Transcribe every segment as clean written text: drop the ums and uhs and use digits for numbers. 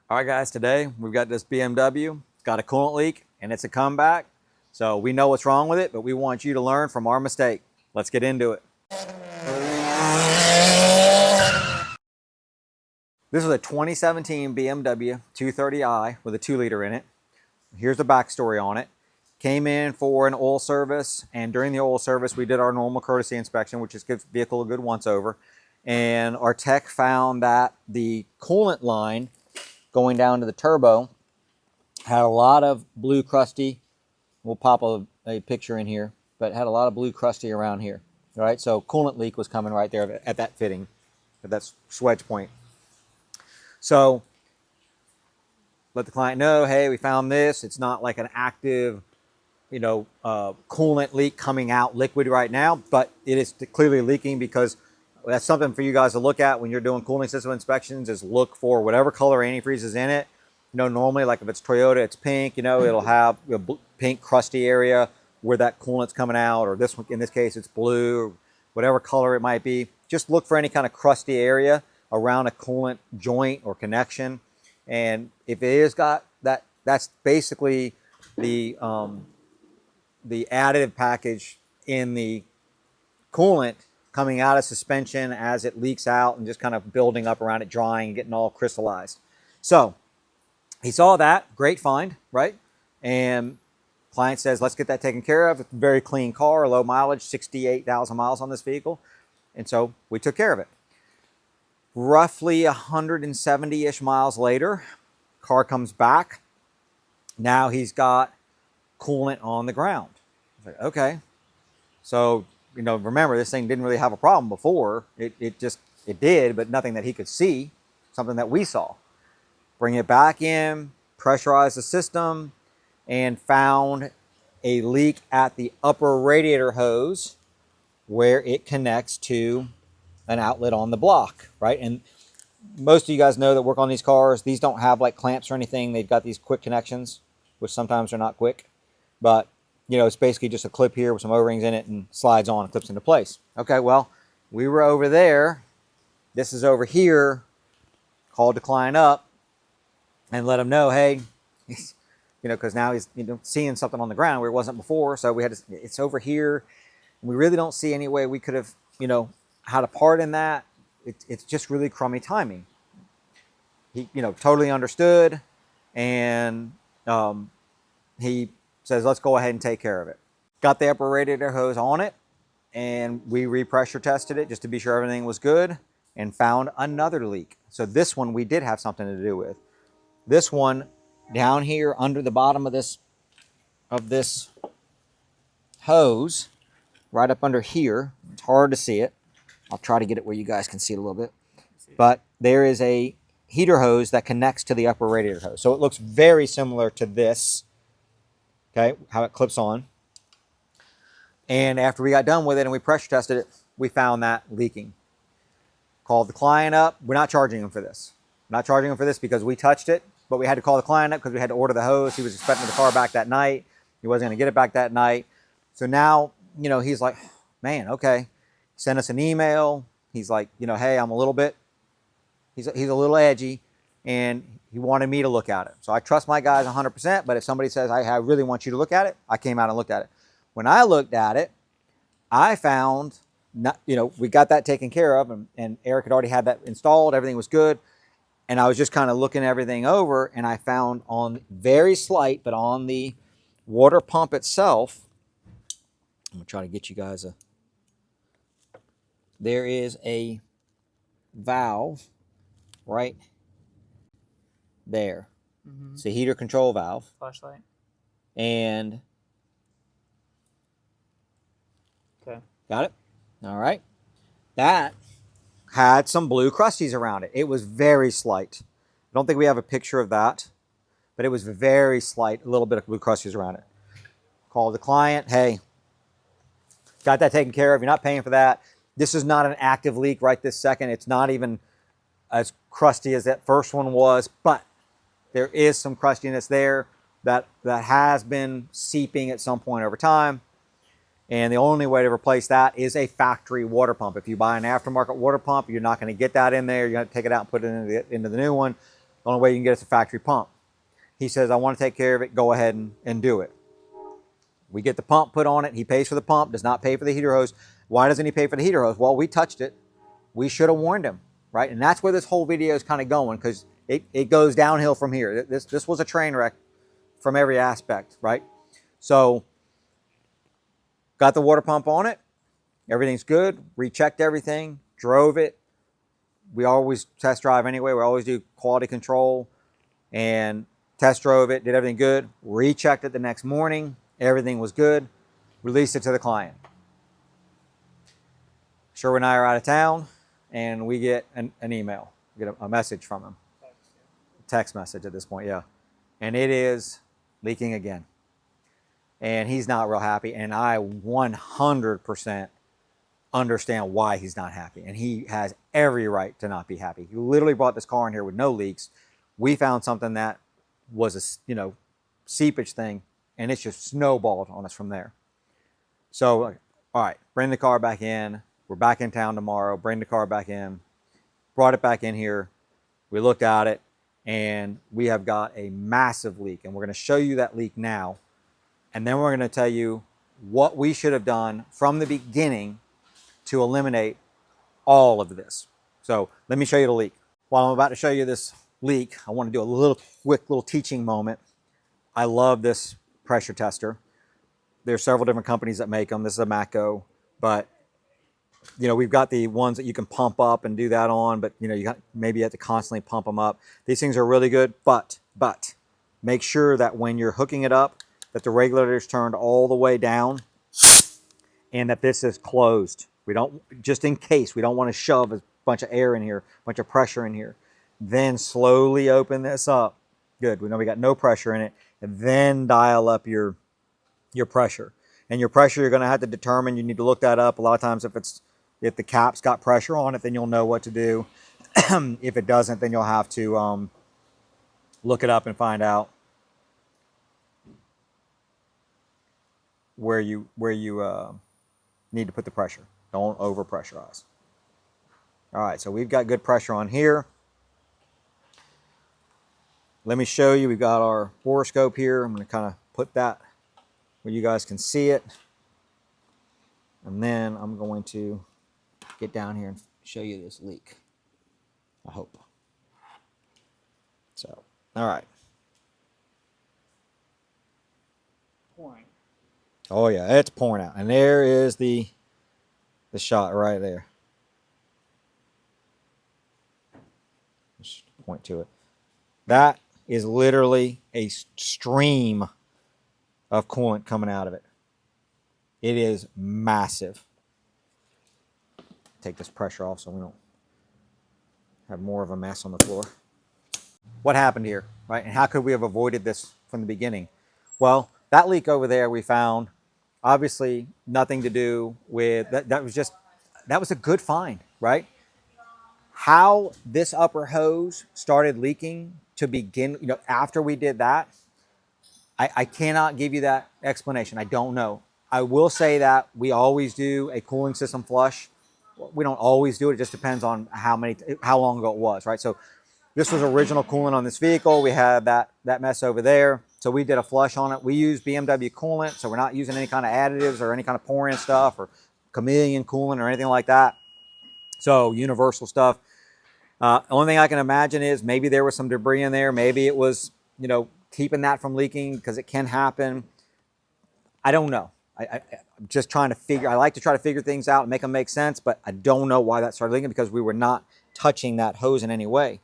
All right, guys, today we've got this BMW. It's got a coolant leak and it's a comeback. So we know what's wrong with it, but we want you to learn from our mistake. Let's get into it. This is a 2017 BMW 230i with a 2-liter in it. Here's the backstory on it. Came in for an oil service, and during the oil service, we did our normal courtesy inspection, which is give the vehicle a good once over. And our tech found that the coolant line going down to the turbo had a lot of blue crusty. We'll pop a picture in here, but had a lot of blue crusty around here. All right, so coolant leak was coming right there at that fitting, at that swedge point. So let the client know, hey, we found this. It's not like an active, coolant leak coming out liquid right now, but it is clearly leaking, because that's something for you guys to look at when you're doing cooling system inspections, is look for whatever color antifreeze is in it. Normally, like if it's Toyota, it's pink, it'll have a pink crusty area where that coolant's coming out, or this one, in this case, it's blue, or whatever color it might be. Just look for any kind of crusty area around a coolant joint or connection. And if it is got that, that's basically the additive package in the coolant coming out of suspension as it leaks out and just kind of building up around it, drying and getting all crystallized. So he saw that, great find, right? And client says, let's get that taken care of. It's a very clean car, low mileage, 68,000 miles on this vehicle. And so we took care of it. Roughly 170-ish miles later, car comes back. Now he's got coolant on the ground. Like, okay. So, remember, this thing didn't really have a problem before. It did, but nothing that he could see, something that we saw. Bring it back in, pressurize the system, and found a leak at the upper radiator hose where it connects to an outlet on the block, right? And most of you guys know that work on these cars, these don't have like clamps or anything. They've got these quick connections, which sometimes are not quick, but it's basically just a clip here with some O-rings in it and slides on and clips into place. Okay, well, we were over there. This is over here. Called the client up and let him know, hey, because now he's seeing something on the ground where it wasn't before. So we had to, it's over here. We really don't see any way we could have, had a part in that. It's just really crummy timing. He, totally understood, and he says, let's go ahead and take care of it. Got the upper radiator hose on it, and we repressure tested it just to be sure everything was good, and found another leak. So this one we did have something to do with. This one down here under the bottom of this hose, right up under here. It's hard to see it. I'll try to get it where you guys can see it a little bit. But there is a heater hose that connects to the upper radiator hose. So it looks very similar to this, okay, how it clips on. And after we got done with it and we pressure tested it, we found that leaking. Called the client up. We're not charging him for this. We're not charging him for this because we touched it, but we had to call the client up because we had to order the hose. He was expecting the car back that night. He wasn't going to get it back that night. So now, he's like, man, okay. Sent us an email. He's like, hey, I'm a little bit, he's a little edgy, and he wanted me to look at it. So I trust my guys 100%, but if somebody says, I really want you to look at it, I came out and looked at it. When I looked at it, I found, we got that taken care of, and Eric had already had that installed. Everything was good. And I was just kind of looking everything over, and I found on very slight, but on the water pump itself, I'm going to try to get you guys there is a valve right there. Mm-hmm. It's a heater control valve. Flashlight. And okay. Got it? All right. That had some blue crusties around it. It was very slight. I don't think we have a picture of that, but it was very slight, a little bit of blue crusties around it. Called the client, hey, got that taken care of. You're not paying for that. This is not an active leak right this second. It's not even as crusty as that first one was, but there is some crustiness there that has been seeping at some point over time. And the only way to replace that is a factory water pump. If you buy an aftermarket water pump, you're not going to get that in there. You're going to take it out and put it into the new one. The only way you can get it's a factory pump. He says, I want to take care of it. Go ahead and do it. We get the pump put on it. He pays for the pump, does not pay for the heater hose. Why doesn't he pay for the heater hose? Well, we touched it. We should have warned him, right? And that's where this whole video is kind of going, because it goes downhill from here. This was a train wreck from every aspect, right? So, got the water pump on it. Everything's good. Rechecked everything. Drove it. We always test drive anyway. We always do quality control. And test drove it. Did everything good. Rechecked it the next morning. Everything was good. Released it to the client. Sherwood and I are out of town, and we get an email. We get a message from him. Text message at this point, yeah. And it is leaking again. And he's not real happy, and I 100% understand why he's not happy. And he has every right to not be happy. He literally brought this car in here with no leaks. We found something that was a seepage thing, and it's just snowballed on us from there. So, all right, bring the car back in. We're back in town tomorrow. Bring the car back in. Brought it back in here. We looked at it, and we have got a massive leak. And we're going to show you that leak now. And then we're going to tell you what we should have done from the beginning to eliminate all of this. So let me show you the leak. While I'm about to show you this leak, I want to do a quick little teaching moment. I love this pressure tester. There's several different companies that make them. This is a Matco, but we've got the ones that you can pump up and do that on, but maybe you have to constantly pump them up. These things are really good, but make sure that when you're hooking it up, that the regulator is turned all the way down and that this is closed. We don't, just in case, we don't want to shove a bunch of air in here, a bunch of pressure in here. Then slowly open this up. Good, we know we got no pressure in it. And then dial up your pressure. And your pressure you're going to have to determine. You need to look that up. A lot of times if the cap's got pressure on it, then you'll know what to do. If it doesn't, then you'll have to look it up and find out where you need to put the pressure. Don't over pressurize. All right, so we've got good pressure on here. Let me show you. We've got our borescope here. I'm going to kind of put that where you guys can see it. And then I'm going to get down here and show you this leak. I hope. So, all right. Pouring. Oh yeah, it's pouring out. And there is the shot right there. Just point to it. That is literally a stream of coolant coming out of it. It is massive. Take this pressure off so we don't have more of a mess on the floor. What happened here, right? And how could we have avoided this from the beginning? Well, that leak over there we found, obviously nothing to do with, that was a good find, right? How this upper hose started leaking to begin, after we did that, I cannot give you that explanation. I don't know. I will say that we always do a cooling system flush. We don't always do it. It just depends on how long ago it was, right? So this was original coolant on this vehicle. We had that mess over there. So we did a flush on it. We use BMW coolant, so we're not using any kind of additives or any kind of pouring stuff or chameleon coolant or anything like that. So universal stuff. Only thing I can imagine is maybe there was some debris in there. Maybe it was, keeping that from leaking, because it can happen. I don't know. I'm just trying to figure. I like to try to figure things out and make them make sense, but I don't know why that started leaking, because we were not touching that hose in any way.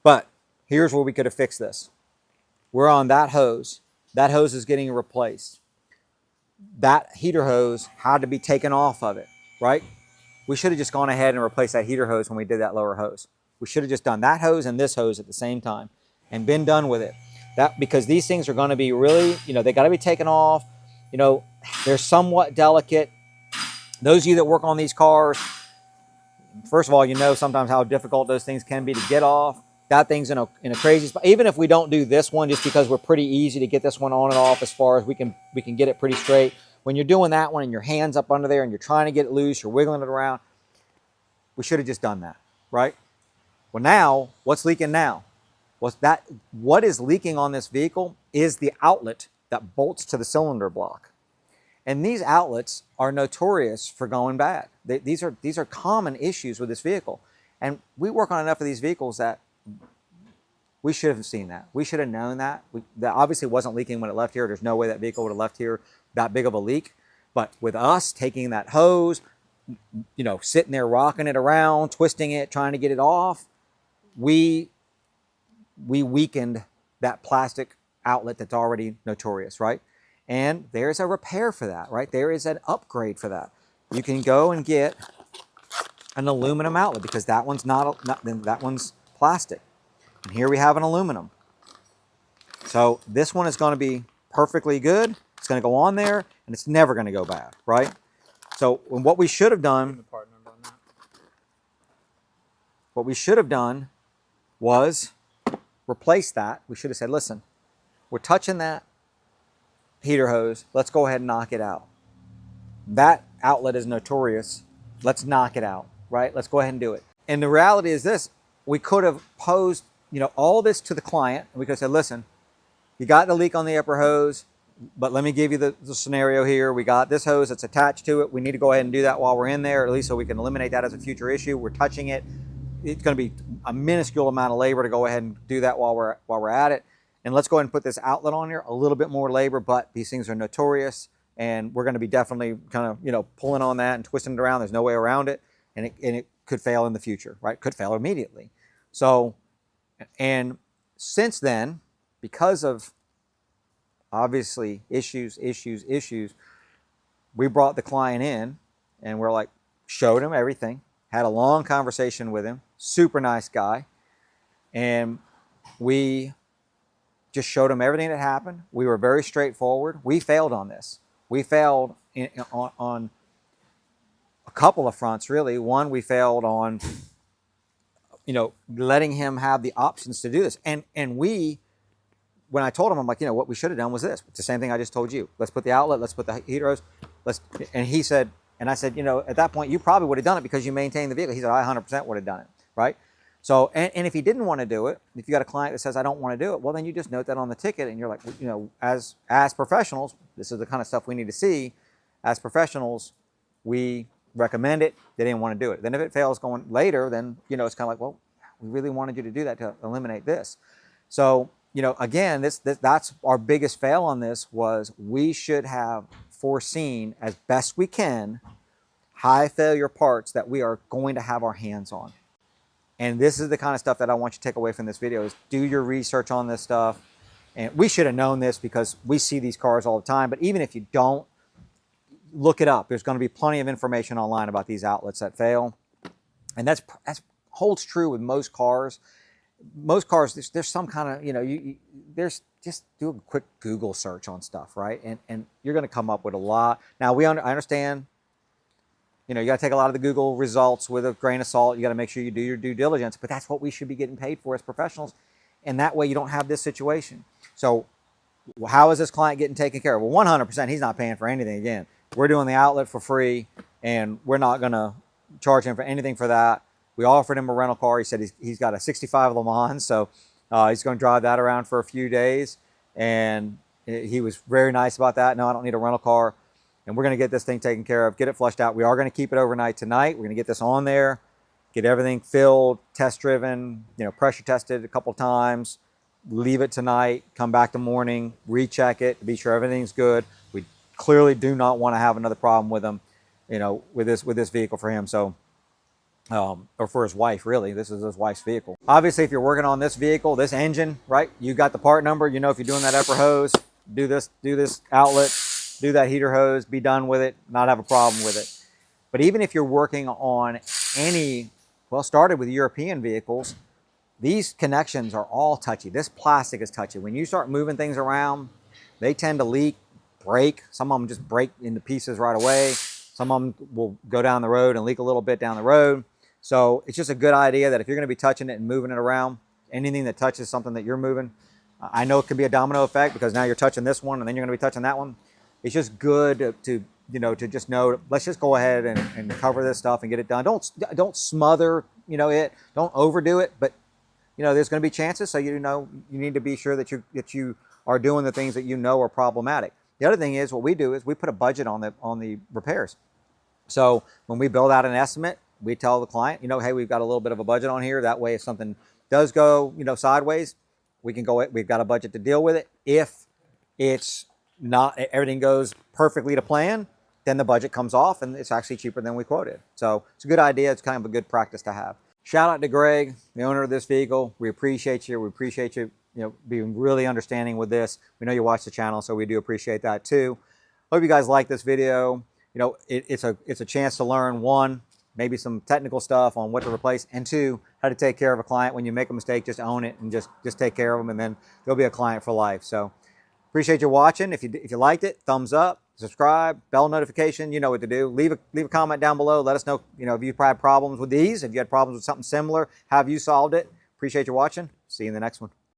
But here's where we could have fixed this. We're on that hose. That hose is getting replaced. That heater hose had to be taken off of it, right? We should have just gone ahead and replaced that heater hose when we did that lower hose. We should have just done that hose and this hose at the same time and been done with it. Because these things are going to be really, they got to be taken off. They're somewhat delicate. Those of you that work on these cars, first of all, sometimes how difficult those things can be to get off. That thing's in a crazy spot. Even if we don't do this one, just because we're pretty easy to get this one on and off, as far as we can get it pretty straight. When you're doing that one and your hand's up under there and you're trying to get it loose, you're wiggling it around, we should have just done that, right? Well, now, what's leaking now? was that what is leaking on this vehicle is the outlet that bolts to the cylinder block. And these outlets are notorious for going bad. These are common issues with this vehicle. And we work on enough of these vehicles that we should have seen that. We should have known that. That obviously wasn't leaking when it left here. There's no way that vehicle would have left here that big of a leak. But with us taking that hose, sitting there rocking it around, twisting it, trying to get it off, we weakened that plastic outlet that's already notorious, right? And there's a repair for that, right? There is an upgrade for that. You can go and get an aluminum outlet because that one's that one's plastic. And here we have an aluminum. So this one is going to be perfectly good. It's going to go on there, and it's never going to go bad, right? So what we should have done, was replace that. We should have said, listen, we're touching that heater hose. Let's go ahead and knock it out. That outlet is notorious. Let's knock it out, right? Let's go ahead and do it. And the reality is this: we could have posed, all this to the client, and we could have said, listen, you got the leak on the upper hose, but let me give you the scenario here. We got this hose that's attached to it. We need to go ahead and do that while we're in there, at least so we can eliminate that as a future issue. We're touching it. It's going to be a minuscule amount of labor to go ahead and do that while we're at it. And let's go ahead and put this outlet on here. A little bit more labor, but these things are notorious, and we're going to be definitely kind of pulling on that and twisting it around. There's no way around it, and it could fail in the future, right? Could fail immediately. So, and since then, because of obviously issues, we brought the client in, and we're like, showed him everything, had a long conversation with him, super nice guy, and we just showed him everything that happened. We were very straightforward. We failed on this. We failed on a couple of fronts, really. One, we failed on, letting him have the options to do this. And when I told him, I'm like, what we should have done was this. It's the same thing I just told you. Let's put the outlet, let's put the heater hose, and he said, and I said, at that point, you probably would have done it because you maintained the vehicle. He said, I 100% would have done it, right? So, and if he didn't want to do it, if you got a client that says, I don't want to do it, well, then you just note that on the ticket, and you're like, as professionals, this is the kind of stuff we need to see. As professionals, we recommend it. They didn't want to do it. Then if it fails going later, then, it's kind of like, well, we really wanted you to do that to eliminate this. So, again, that's our biggest fail on this was we should have foreseen as best we can high failure parts that we are going to have our hands on. And this is the kind of stuff that I want you to take away from this video is do your research on this stuff. And we should have known this because we see these cars all the time. But even if you don't, look it up. There's going to be plenty of information online about these outlets that fail. And that holds true with most cars. Most cars, there's some kind of, there's just do a quick Google search on stuff, right? And you're going to come up with a lot. Now, I understand, you got to take a lot of the Google results with a grain of salt. You got to make sure you do your due diligence, but that's what we should be getting paid for as professionals. And that way you don't have this situation. So how is this client getting taken care of? Well, 100%, he's not paying for anything again. We're doing the outlet for free, and we're not going to charge him for anything for that. We offered him a rental car. He said he's got a 65 Le Mans, so he's going to drive that around for a few days. And he was very nice about that. No, I don't need a rental car. And we're going to get this thing taken care of, get it flushed out. We are going to keep it overnight tonight. We're going to get this on there, get everything filled, test driven, pressure tested a couple times, leave it tonight, come back the morning, recheck it, be sure everything's good. We clearly do not want to have another problem with him, with this vehicle for him. So, or for his wife, really. This is his wife's vehicle. Obviously, if you're working on this vehicle, this engine, right, you got the part number. If you're doing that upper hose, do this outlet, do that heater hose, be done with it, not have a problem with it. But even if you're working on started with European vehicles, these connections are all touchy. This plastic is touchy. When you start moving things around, they tend to leak, break. Some of them just break into pieces right away. Some of them will go down the road and leak a little bit down the road. So it's just a good idea that if you're going to be touching it and moving it around, anything that touches something that you're moving, I know it could be a domino effect because now you're touching this one and then you're going to be touching that one. It's just good to just know, let's just go ahead and cover this stuff and get it done. Don't smother, it. Don't overdo it, but there's going to be chances. So you need to be sure that you are doing the things that are problematic. The other thing is what we do is we put a budget on the repairs. So when we build out an estimate, we tell the client, hey, we've got a little bit of a budget on here. That way, if something does go, sideways, we've got a budget to deal with it. If it's not, everything goes perfectly to plan, then the budget comes off and it's actually cheaper than we quoted. So it's a good idea. It's kind of a good practice to have. Shout out to Greg, the owner of this vehicle. We appreciate you. We appreciate you, being really understanding with this. We know you watch the channel, so we do appreciate that too. Hope you guys like this video. It's a chance to learn, one, maybe some technical stuff on what to replace, and two, how to take care of a client. When you make a mistake, just own it and just take care of them, and then they'll be a client for life. So appreciate you watching. If you liked it, thumbs up, subscribe, bell notification. You know what to do. Leave a comment down below. Let us know, if you've had problems with these, if you had problems with something similar, how have you solved it? Appreciate you watching. See you in the next one.